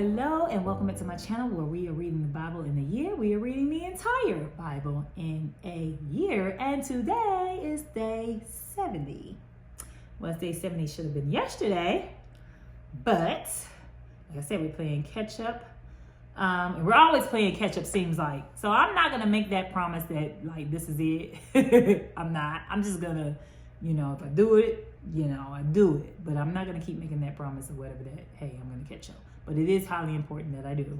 Hello and welcome back to my channel where we are reading the Bible in a year. We are reading the entire Bible in a year, and today is day 70. Well, day 70 should have been yesterday, but like I said, we're playing catch up. And we're always playing catch up, seems like. So I'm not gonna make that promise that like this is it. I'm not. I'm just gonna, if I do it, I do it. But I'm not gonna keep making that promise or whatever that, hey, I'm gonna catch up. But it is highly important that I do,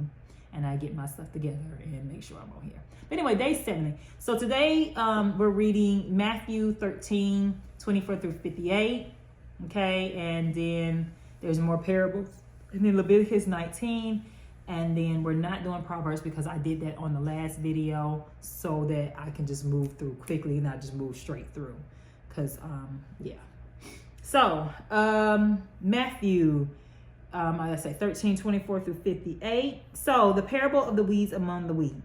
and I get my stuff together and make sure I'm on here. But anyway, day 70. So today we're reading Matthew 13, 24 through 58. Okay, and then there's more parables. And then Leviticus 19. And then we're not doing Proverbs because I did that on the last video so that I can just move through quickly and not just move straight through. Because, yeah. So, Matthew, I say 13, 24 through 58. So, the parable of the weeds among the wheat.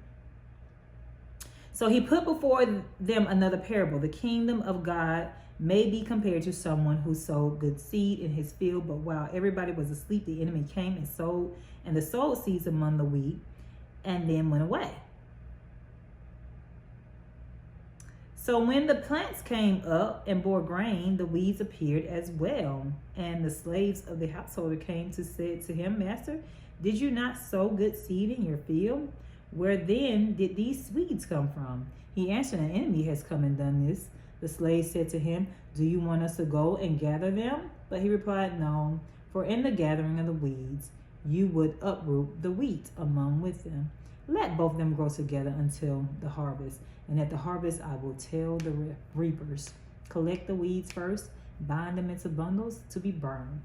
So, he put before them another parable. The kingdom of God may be compared to someone who sowed good seed in his field, but while everybody was asleep, the enemy came and sowed seeds among the wheat, and then went away. So when the plants came up and bore grain, the weeds appeared as well. And the slaves of the householder came to say to him, Master, did you not sow good seed in your field? Where then did these weeds come from? He answered, an enemy has come and done this. The slave said to him, do you want us to go and gather them? But he replied, no, for in the gathering of the weeds, you would uproot the wheat among with them. Let both of them grow together until the harvest. And at the harvest, I will tell the reapers, collect the weeds first, bind them into bundles to be burned,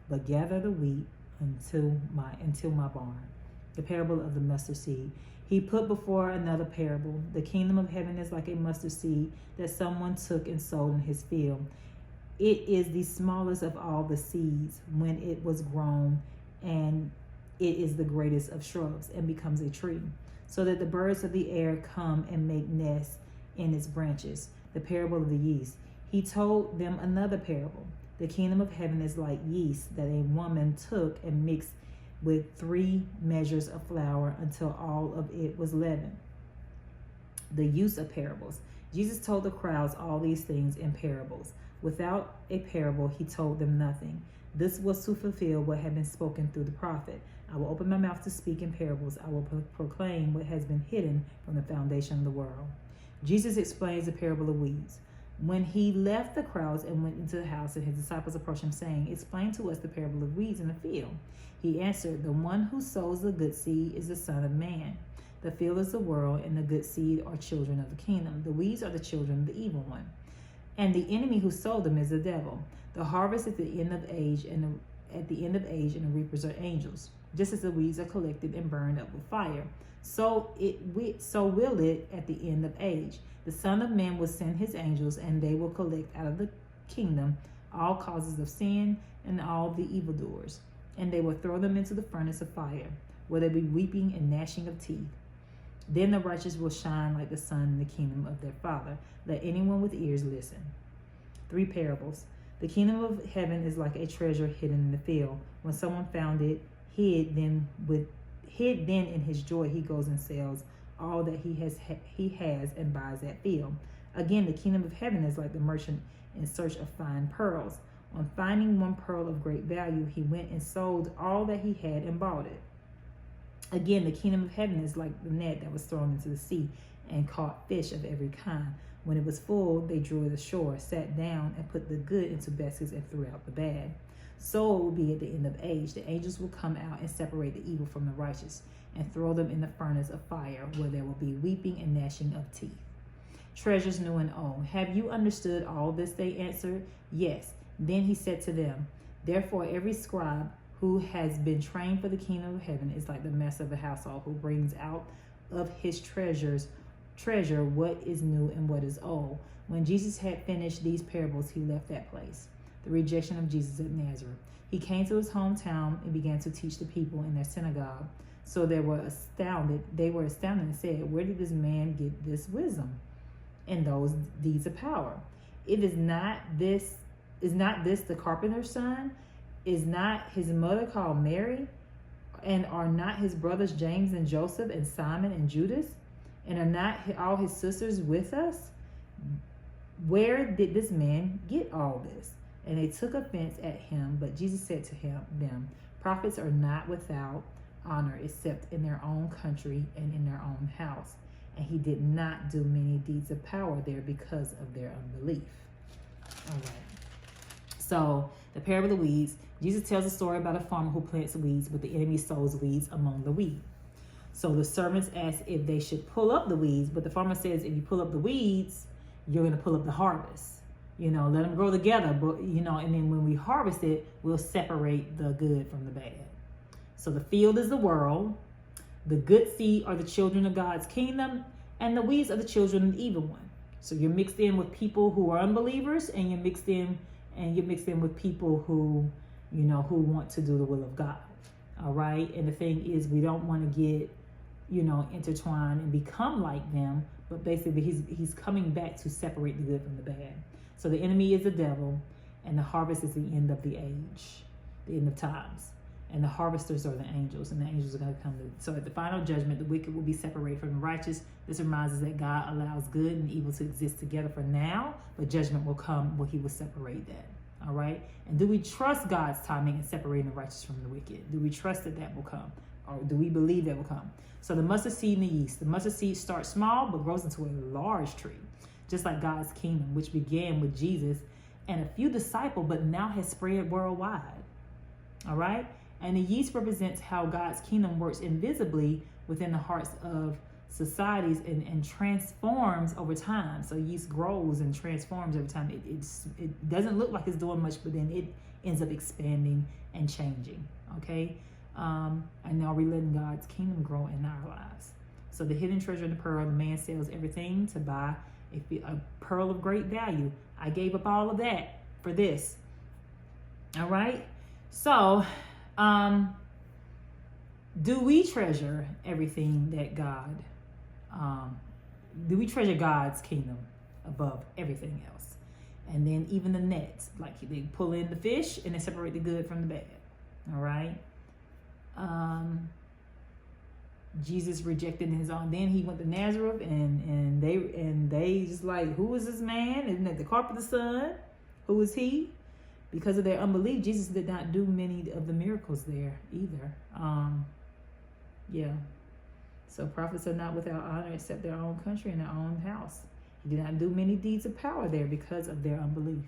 but gather the wheat until my barn. The parable of the mustard seed. He put before another parable. The kingdom of heaven is like a mustard seed that someone took and sowed in his field. It is the smallest of all the seeds when it was grown, and it is the greatest of shrubs and becomes a tree, so that the birds of the air come and make nests in its branches. The parable of the yeast. He told them another parable. The kingdom of heaven is like yeast that a woman took and mixed with 3 measures of flour until all of it was leavened. The use of parables. Jesus told the crowds all these things in parables. Without a parable, he told them nothing. This was to fulfill what had been spoken through the prophet. I will open my mouth to speak in parables. I will proclaim what has been hidden from the foundation of the world. Jesus explains the parable of weeds. When he left the crowds and went into the house, and his disciples approached him, saying, explain to us the parable of weeds in the field. He answered, the one who sows the good seed is the Son of Man. The field is the world, and the good seed are children of the kingdom. The weeds are the children of the evil one. And the enemy who sowed them is the devil. The harvest at the end of age, and the reapers are angels. Just as the weeds are collected and burned up with fire, so will it at the end of age. The Son of Man will send his angels, and they will collect out of the kingdom all causes of sin and all the evildoers, and they will throw them into the furnace of fire, where there be weeping and gnashing of teeth. Then the righteous will shine like the sun in the kingdom of their Father. Let anyone with ears listen. 3 parables. The kingdom of heaven is like a treasure hidden in the field. When someone found it, hid then in his joy he goes and sells all that he has and buys that field. Again, the kingdom of heaven is like the merchant in search of fine pearls. On finding one pearl of great value, he went and sold all that he had and bought it. Again, the kingdom of heaven is like the net that was thrown into the sea and caught fish of every kind. When it was full, they drew it ashore, sat down, and put the good into baskets and threw out the bad. So it will be at the end of age. The angels will come out and separate the evil from the righteous and throw them in the furnace of fire, where there will be weeping and gnashing of teeth. Treasures new and old. Have you understood all this? They answered, yes. Then he said to them, therefore every scribe who has been trained for the kingdom of heaven is like the master of the household, who brings out of his treasure what is new and what is old. When Jesus had finished these parables, he left that place. The rejection of Jesus at Nazareth. He came to his hometown and began to teach the people in their synagogue. So they were astounded and said, where did this man get this wisdom and those deeds of power? Is not this the carpenter's son? Is not his mother called Mary? are not his brothers James and Joseph and Simon and Judas? And are not all his sisters with us? Where did this man get all this? And they took offense at him. But Jesus said to them, prophets are not without honor except in their own country and in their own house. And he did not do many deeds of power there because of their unbelief. All right. So the parable of the weeds. Jesus tells a story about a farmer who plants weeds, but the enemy sows weeds among the wheat. So the servants ask if they should pull up the weeds, but the farmer says, if you pull up the weeds, you're going to pull up the harvest. Let them grow together, but and then when we harvest it, we'll separate the good from the bad. So the field is the world, the good seed are the children of God's kingdom, and the weeds are the children of the evil one. So you're mixed in with people who are unbelievers, and you're mixed in with people who who want to do the will of God. All right. And the thing is, we don't want to get intertwined and become like them, but basically he's coming back to separate the good from the bad. So the enemy is the devil, and the harvest is the end of the age, the end of times. And the harvesters are the angels, and the angels are going to come. So at the final judgment, the wicked will be separated from the righteous. This reminds us that God allows good and evil to exist together for now, but judgment will come where he will separate that. All right. And do we trust God's timing in separating the righteous from the wicked? Do we trust that will come? Or do we believe that will come? So the mustard seed and the yeast. The mustard seed starts small, but grows into a large tree, just like God's kingdom, which began with Jesus and a few disciples, but now has spread worldwide. All right. And the yeast represents how God's kingdom works invisibly within the hearts of societies and transforms over time. So yeast grows and transforms over time. It doesn't look like it's doing much, but then it ends up expanding and changing. Okay. And now we're letting God's kingdom grow in our lives. So the hidden treasure in the pearl, the man sells everything to buy a pearl of great value. I gave up all of that for this. All right. So, do we treasure everything that God, do we treasure God's kingdom above everything else? And then even the nets, like they pull in the fish and they separate the good from the bad. All right. Jesus rejected his own. Then he went to Nazareth, and they just like, who is this man? Isn't that the carpenter's son? Who is he? Because of their unbelief, Jesus did not do many of the miracles there either. Yeah. So prophets are not without honor except their own country and their own house. He did not do many deeds of power there because of their unbelief.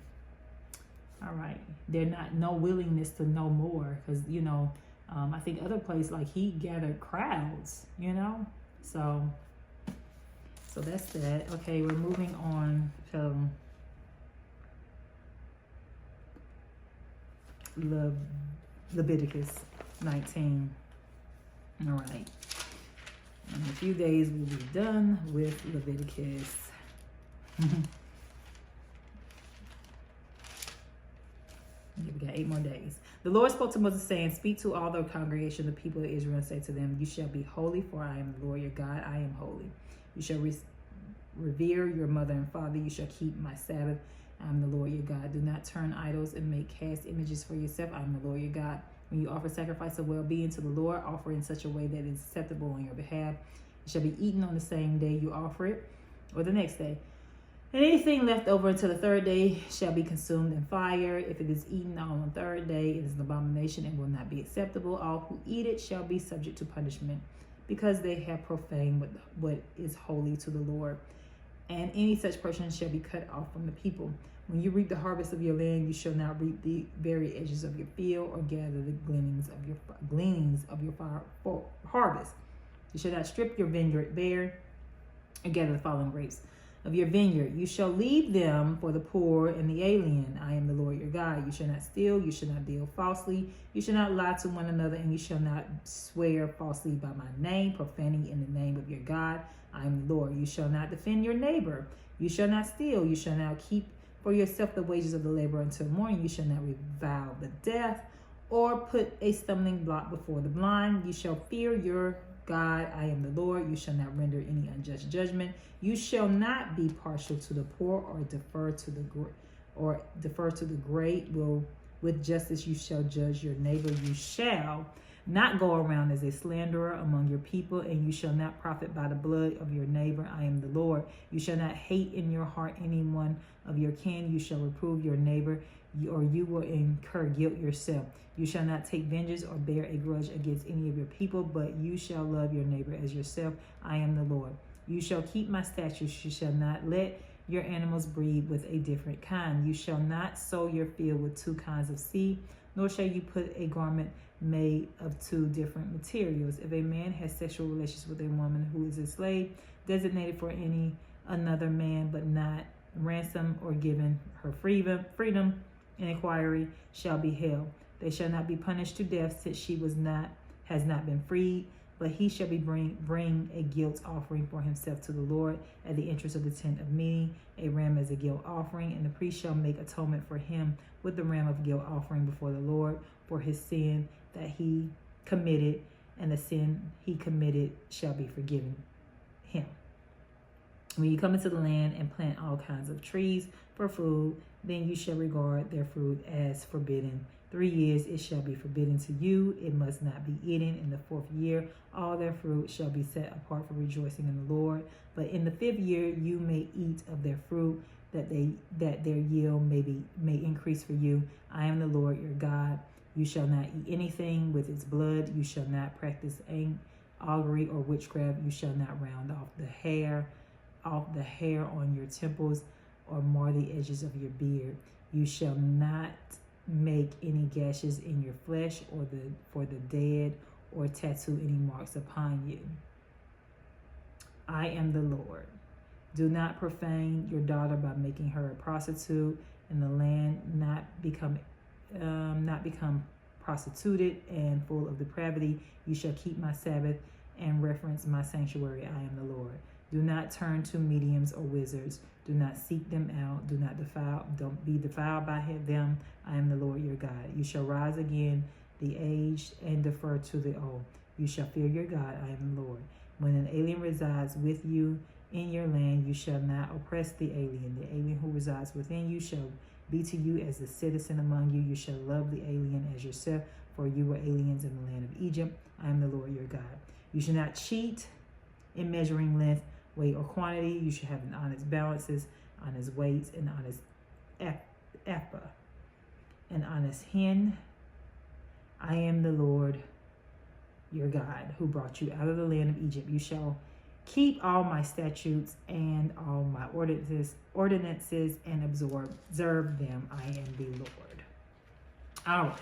All right. They're no willingness to know more, because I think other places, like he gathered crowds, So that's that. Okay, we're moving on to Leviticus 19. All right. In a few days, we'll be done with Leviticus. We got 8 more days. The Lord spoke to Moses, saying, speak to all the congregation, the people of Israel, and say to them, you shall be holy, for I am the Lord your God. I am holy. You shall revere your mother and father. You shall keep my Sabbath. I am the Lord your God. Do not turn idols and make cast images for yourself. I am the Lord your God. When you offer sacrifice of well-being to the Lord, offer in such a way that is acceptable on your behalf. It shall be eaten on the same day you offer it, or the next day. And anything left over until the 3rd day shall be consumed in fire. If it is eaten on the 3rd day, it is an abomination and will not be acceptable. All who eat it shall be subject to punishment, because they have profaned what is holy to the Lord. And any such person shall be cut off from the people. When you reap the harvest of your land, you shall not reap the very edges of your field, or gather the gleanings of your harvest. You shall not strip your vineyard bare, or gather the fallen grapes of your vineyard. You shall leave them for the poor and the alien. I am the Lord your God. You shall not steal. You shall not deal falsely. You shall not lie to one another, and you shall not swear falsely by my name, profaning in the name of your God. I am the Lord. You shall not defend your neighbor. You shall not steal. You shall not keep for yourself the wages of the laborer until morning. You shall not revile the deaf, or put a stumbling block before the blind. You shall fear your God. I am the Lord. You shall not render any unjust judgment. You shall not be partial to the poor, or defer to the great. With justice you shall judge your neighbor. You shall not go around as a slanderer among your people, and you shall not profit by the blood of your neighbor. I am the Lord. You shall not hate in your heart any one of your kin. You shall reprove your neighbor, or you will incur guilt yourself. You shall not take vengeance or bear a grudge against any of your people, but you shall love your neighbor as yourself. I am the Lord. You shall keep my statutes. You shall not let your animals breed with a different kind. You shall not sow your field with two kinds of seed, nor shall you put a garment made of two different materials. If a man has sexual relations with a woman who is a slave, designated for any another man, but not ransom or given her freedom, an inquiry shall be held. They shall not be punished to death, since she has not been freed, but he shall bring a guilt offering for himself to the Lord at the entrance of the tent of meeting, a ram as a guilt offering, and the priest shall make atonement for him with the ram of guilt offering before the Lord for his sin that he committed, and the sin he committed shall be forgiven him. When you come into the land and plant all kinds of trees for food, then you shall regard their fruit as forbidden. 3 years it shall be forbidden to you. It must not be eaten. In the 4th year, all their fruit shall be set apart for rejoicing in the Lord. But in the 5th year, you may eat of their fruit, that their yield may increase for you. I am the Lord your God. You shall not eat anything with its blood. You shall not practice augury or witchcraft. You shall not round off the hair on your temples, or mar the edges of your beard. You shall not make any gashes in your flesh or for the dead, or tattoo any marks upon you. I am the Lord. Do not profane your daughter by making her a prostitute, and the land not become prostituted and full of depravity. You shall keep my Sabbath and reverence my sanctuary. I am the Lord. Do not turn to mediums or wizards. Do not seek them out. Don't be defiled by them. I am the Lord your God. You shall rise again the aged and defer to the old. You shall fear your God. I am the Lord. When an alien resides with you in your land, you shall not oppress the alien. The alien who resides within you shall be to you as a citizen among you. You shall love the alien as yourself, for you were aliens in the land of Egypt. I am the Lord your God. You shall not cheat in measuring length, weight, or quantity. You should have an honest balances, honest weights, and honest ephah, an honest hin. I am the Lord your God, who brought you out of the land of Egypt. You shall keep all my statutes and all my ordinances and observe them. I am the Lord. All right.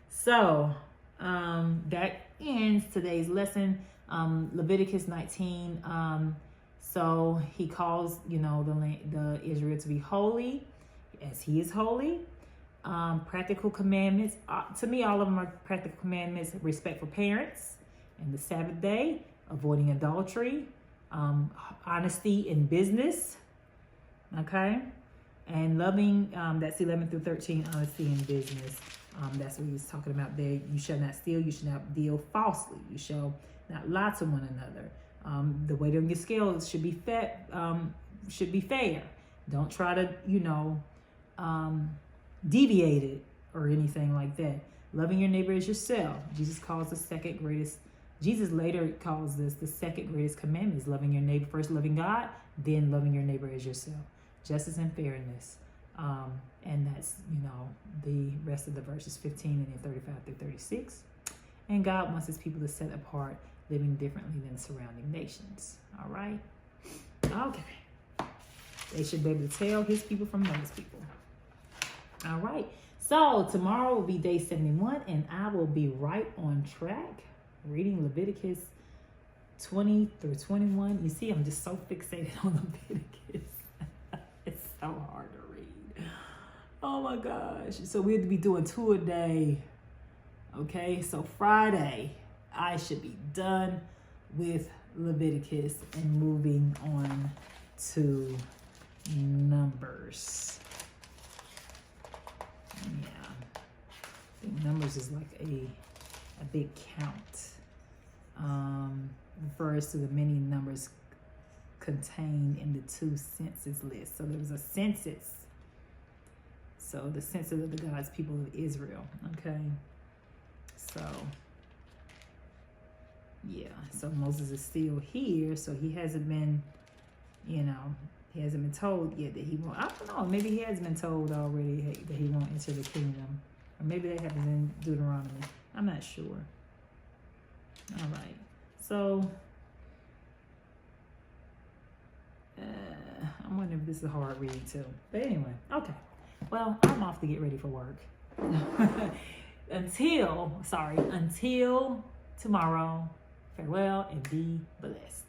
So that ends today's lesson. Leviticus 19. So he calls, the Israel to be holy as he is holy. Practical commandments. To me, all of them are practical commandments. Respect for parents and the Sabbath day, avoiding adultery, honesty in business, okay? And loving, that's 11 through 13, honesty in business. That's what he's talking about there. You shall not steal. You shall not deal falsely. You shall not lie to one another. The weight on your scales should be fair. Don't try to, deviate it or anything like that. Loving your neighbor as yourself. Jesus later calls this the second greatest commandment is loving your neighbor. First loving God, then loving your neighbor as yourself. Justice and fairness. And that's, the rest of the verses 15 and then 35 through 36. And God wants his people to set apart, living differently than surrounding nations. All right? Okay. They should be able to tell his people from those people. All right. So tomorrow will be day 71, and I will be right on track reading Leviticus 20 through 21. You see, I'm just so fixated on Leviticus. It's so hard to read. Oh my gosh. So we'll be doing 2 a day. Okay. So Friday, I should be done with Leviticus and moving on to Numbers. Yeah. I think Numbers is like a big count. Refers to the many numbers contained in the 2 census lists. So there was a census. So the census of the God's people of Israel. Okay. So Yeah, so Moses is still here, so he hasn't been, he hasn't been told yet that he won't. I don't know, maybe he has been told already that he won't enter the kingdom. Or maybe that happens in Deuteronomy. I'm not sure. All right, so I'm wondering if this is a hard read too. But anyway, okay. Well, I'm off to get ready for work. Until tomorrow, farewell and be blessed.